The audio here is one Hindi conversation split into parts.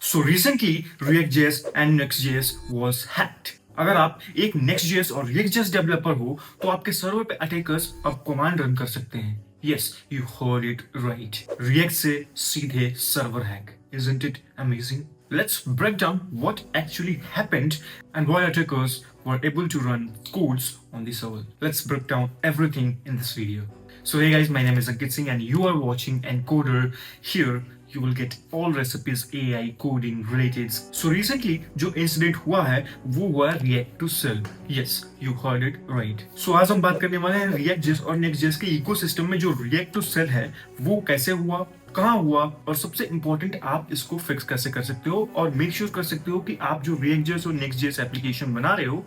So recently, React.js and Next.js was hacked. अगर आप एक Next.js और React.js डेवलपर हो तो आपके सर्वर पे अटैकर्स अब कमांड रन कर सकते हैं. Yes, you heard it right. React से सीधे server hack. Isn't it amazing? Let's break down what actually happened and why attackers were able to run codes on the server. Let's break down everything in this video. So hey guys, my name is Ankit Singh and you are watching Encoder. Here you will get all recipes AI coding related. So recently जो incident हुआ है वो हुआ React to Cell. Yes, you heard it right. So आज हम बात करने वाले हैं React.js और Next.js के इकोसिस्टम में जो React to Cell है वो कैसे हुआ, कहाँ हुआ और सबसे इंपॉर्टेंट आप इसको फिक्स कैसे कर सकते हो और मेक श्योर कर सकते हो कि आप जो React.js और Next.js एप्लीकेशन बना रहे हो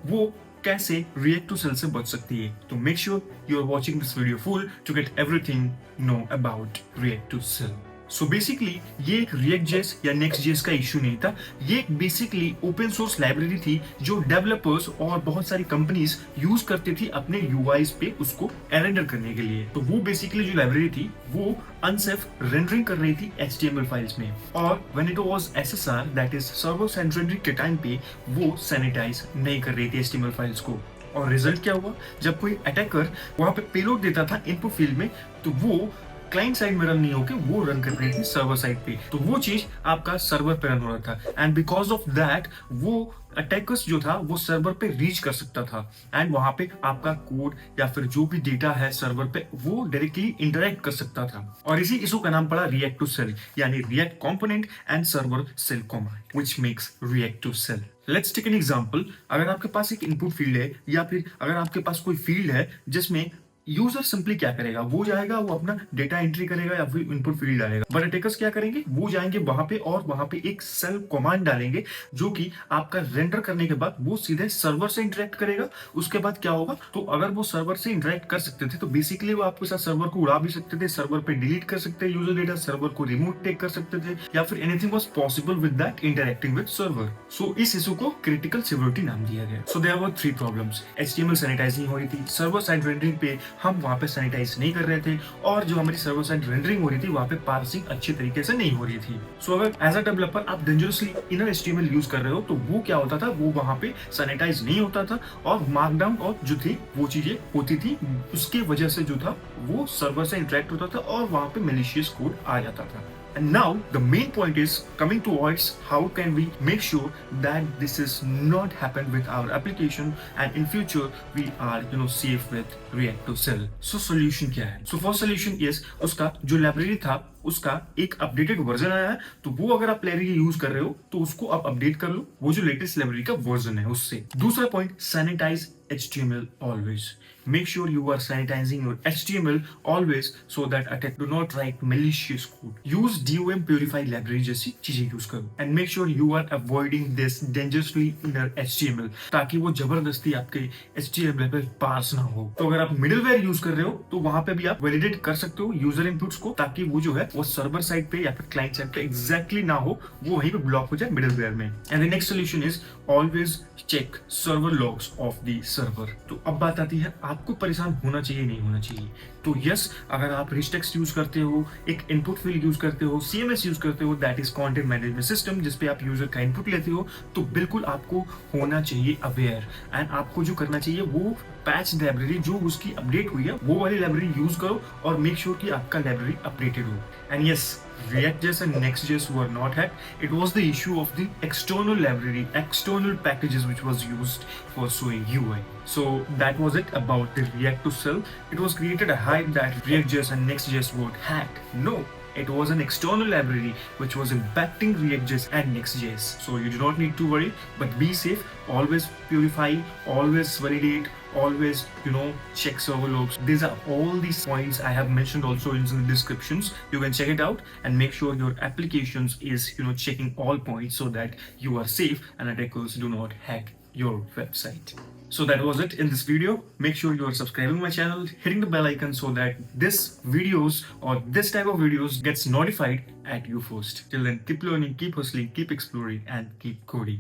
वो कैसे React to Cell से बच सकती है. तो make sure you are watching this video full to get everything know about React to Cell. So basically ये एक React.js या Next.js का इशू नहीं था. ये एक बेसिकली ओपन सोर्स लाइब्रेरी थी जो डेवलपर्स और बहुत सारी कंपनीज यूज करती थी अपने यूआईज पे उसको रेंडर करने के लिए. तो वो बेसिकली जो लाइब्रेरी थी वो अनसेफ रेंडरिंग कर रही थी HTML फाइल्स में और when it was SSR that is server side rendering के टाइम पे वो सैनिटाइज नहीं कर रही थी HTML फाइल्स को. और रिजल्ट क्या हुआ, जब कोई अटैकर वहां पे पेलोड देता था इनपुट फील्ड में तो वो क्लाइंट साइड में रन नहीं होके वो रन कर रही थी सर्वर साइड पे. तो वो चीज आपका सर्वर पे रन हो रहा था एंड बिकॉज ऑफ दैट वो अटैकर्स जो था वो सर्वर पे रीच कर सकता था एंड वहां पे आपका कोड या फिर जो भी डेटा है सर्वर पे वो डायरेक्टली इंटरेक्ट कर सकता था. और इसी इशू का नाम पड़ा React to Cell यानी React Component and Server Cell Command which makes React to Cell. Let's take an example. अगर आपके पास एक इनपुट फील्ड है या फिर अगर आपके पास कोई फील्ड है जिसमें यूजर सिंपली क्या करेगा, वो जाएगा वो अपना डेटा एंट्री करेगा या फिर इनपुट फील्ड डालेगा. बट अटैकर्स क्या करेंगे, वो जाएंगे वहां पे और वहां पे एक सेल कमांड डालेंगे जो कि आपका रेंडर करने के बाद वो सीधे सर्वर से इंटरेक्ट करेगा. उसके बाद क्या होगा, तो अगर वो सर्वर से इंटरेक्ट कर सकते थे तो बेसिकली वो आपके साथ सर्वर को उड़ा भी सकते थे, सर्वर पे डिलीट कर सकते थे यूजर डेटा, सर्वर को रिमोट टेक कर सकते थे या फिर anything was possible with that interacting with server. So इस इशू को क्रिटिकल सिक्योरिटी नाम दिया गया. So there were 3 problems. HTML sanitize नहीं हो रही थी, सर्वर साइड रेंडरिंग पे हम वहां पे सैनिटाइज नहीं कर रहे थे और जो हमारी सर्वर साइड रेंडरिंग हो रही थी वहां पे पार्सिंग अच्छी तरीके से नहीं हो रही थी. सो अगर एज अ डेवलपर आप डेंजरसली इनर HTML यूज कर रहे हो तो वो क्या होता था, वो वहां पे सैनिटाइज नहीं होता था और मार्कडाउन और जो थी वो चीजें होती थी. उसके वजह से जो था वो सर्वर से इंटरेक्ट होता था और वहां पे मैलिशियस कोड आ जाता था. And now the main point is coming towards how can we make sure that this is not happen with our application and in future we are safe with React to Cell. So solution क्या है? So first solution is उसका जो लाइब्रेरी था उसका एक अपडेटेड वर्जन आया है. तो वो अगर आप लाइब्रेरी यूज कर रहे हो तो उसको आप अपडेट कर लो, वो जो लेटेस्ट लाइब्रेरी का वर्जन है उससे. दूसरा point, sanitize HTML always. Make sure you are sanitizing your HTML always so that attack do not write malicious code. Use DOM purify library जैसी चीजें यूज करो and make sure you are avoiding this dangerously inner HTML ताकि वो जबरदस्ती आपके HTML पे पास ना हो. तो अगर आप मिडलवेयर यूज कर रहे हो तो वहां पे भी आप वैलिडेट कर सकते हो यूजर इनपुट्स को ताकि वो जो है वो सर्वर साइड पे या फिर क्लाइंट साइड पे एग्जैक्टली ना हो, वो वहीं पे ब्लॉक हो जाए मिडलवेयर में. And the next solution is always check server logs of the server. तो अब बात आती है आपको परेशान होना चाहिए नहीं होना चाहिए. तो यस, अगर आप रिच टेक्स्ट यूज करते हो, एक इनपुट फील्ड यूज करते हो, CMS यूज करते हो that is content management system जिसपे आप यूजर का इनपुट लेते हो, तो बिल्कुल आपको होना चाहिए अवेयर एंड आपको जो करना चाहिए वो पैच लाइब्रेरी जो उसकी अपडेट हुई है वो वाली लाइब्रेरी यूज करो और मेक श्योर कि आपका लाइब्रेरी अपडेटेड हो. And yes, React.js and Next.js were not hacked. It was the issue of the external library, external packages which was used for showing UI. So that was it about the React to Cell. It was created a hype that React.js and Next.js were hacked. No, it was an external library which was impacting React.js and Next.js. So you do not need to worry, but be safe. Always purify, always validate, always check server logs. These are all these points I have mentioned also in the descriptions. You can check it out and make sure your applications is checking all points so that you are safe and attackers do not hack your website. So that was it in this video. Make sure you are subscribing my channel, hitting the bell icon so that this videos or this type of videos gets notified at you first. Till then, keep learning, keep hustling, keep exploring and keep coding.